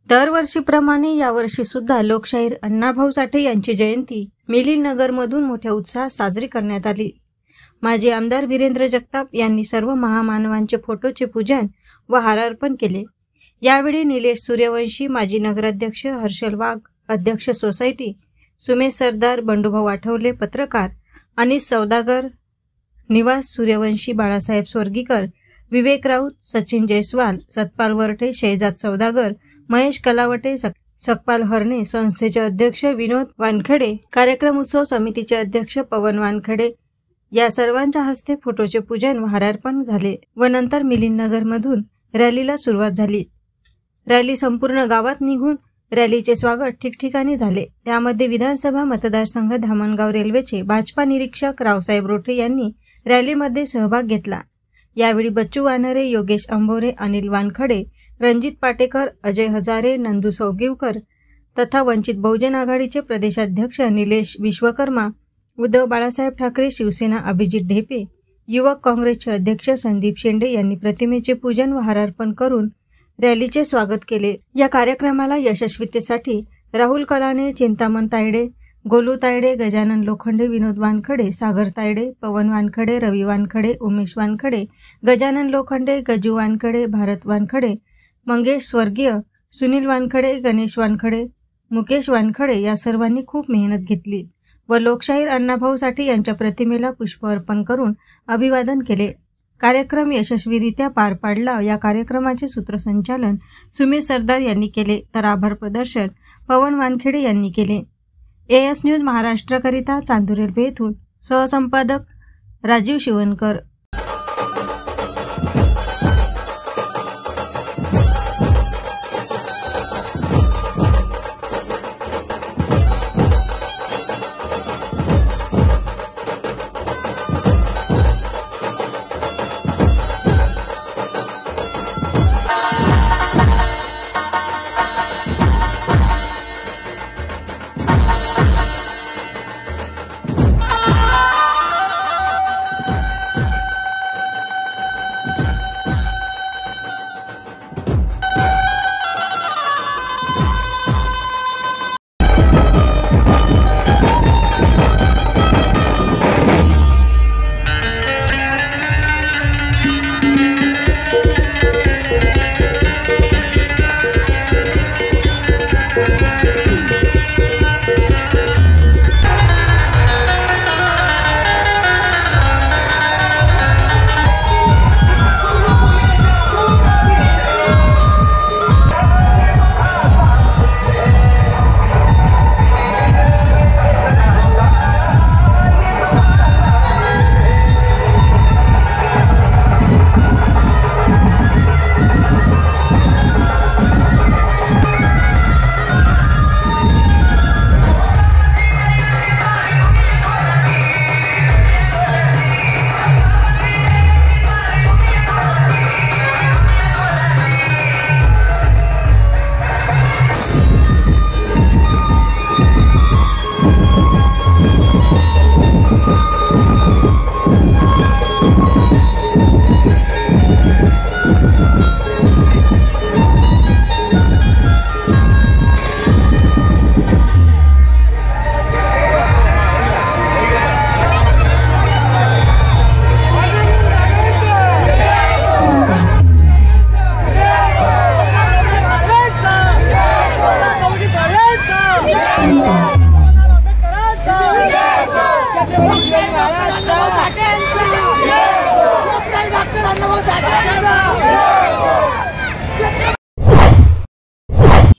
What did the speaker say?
दरवर्षीप्रमाणे यावर्षी सुद्धा लोकशाहीर अण्णाभाऊ साठे यांची जयंती मिलिंद नगरमधून मोठ्या उत्साहात साजरी करण्यात आली। माजी आमदार वीरेंद्र जगताप यांनी सर्व महामानवांचे फोटोचे पूजन व हारार्पण केले। यावेळी निलेश सूर्यवंशी, माजी नगराध्यक्ष हर्षल वाघ, अध्यक्ष सोसायटी सुमेश सरदार, बंडूभाऊ आठवले, पत्रकार अनिश सौदागर, निवास सूर्यवंशी, बाळासाहेब स्वर्गीकर, विवेक राऊत, सचिन जयस्वाल, सतपाल वरटे, शहजाद सौदागर, महेश कलावटे, सकपाल हरणे, संस्थेचे अध्यक्ष विनोद वानखडे, कार्यक्रम उत्सव समितीचे अध्यक्ष पवन वानखडे या सर्वांच्या हस्ते फोटोचे पूजन व हारार्पण झाले व नंतर मिलिंद नगरमधून रॅलीला सुरुवात झाली। रॅली संपूर्ण गावात निघून रॅलीचे स्वागत ठिकठिकाणी झाले। त्यामध्ये विधानसभा मतदारसंघ धामणगाव रेल्वेचे भाजपा निरीक्षक रावसाहेब रोठे यांनी रॅलीमध्ये सहभाग घेतला। यावेळी बच्चू वानरे, योगेश अंबोरे, अनिल वानखडे, रणजित पाटेकर, अजय हजारे, नंदू सौगिवकर तथा वंचित बहुजन आघाडीचे प्रदेशाध्यक्ष निलेश विश्वकर्मा, उद्धव बाळासाहेब ठाकरे, शिवसेना अभिजित ढेपे, युवक काँग्रेसचे अध्यक्ष संदीप शेंडे यांनी प्रतिमेचे पूजन व हारार्पण करून रॅलीचे स्वागत केले। या कार्यक्रमाला यशस्वीतेसाठी राहुल कलाने, चिंतामण तायडे, गोलू तायडे, गजानन लोखंडे, विनोद वानखडे, सागर तायडे, पवन वानखडे, रवी वानखडे, उमेश वानखडे, गजानन लोखंडे, गजू वानखडे, भारत वानखडे, मंगेश स्वर्गीय, सुनील वानखडे, गणेश वानखडे, मुकेश वानखडे या सर्वांनी खूप मेहनत घेतली व लोकशाहीर अण्णाभाऊ साठे यांच्या प्रतिमेला पुष्प अर्पण करून अभिवादन केले। कार्यक्रम यशस्वीरित्या पार पाडला। या कार्यक्रमाचे सूत्रसंचालन सुमेश सरदार यांनी केले तर आभार प्रदर्शन पवन वानखेडे यांनी केले। AS न्यूज महाराष्ट्रकरिता चांदूर रेल्वे येथून सहसंपादक राजीव शिवणकर। Yes!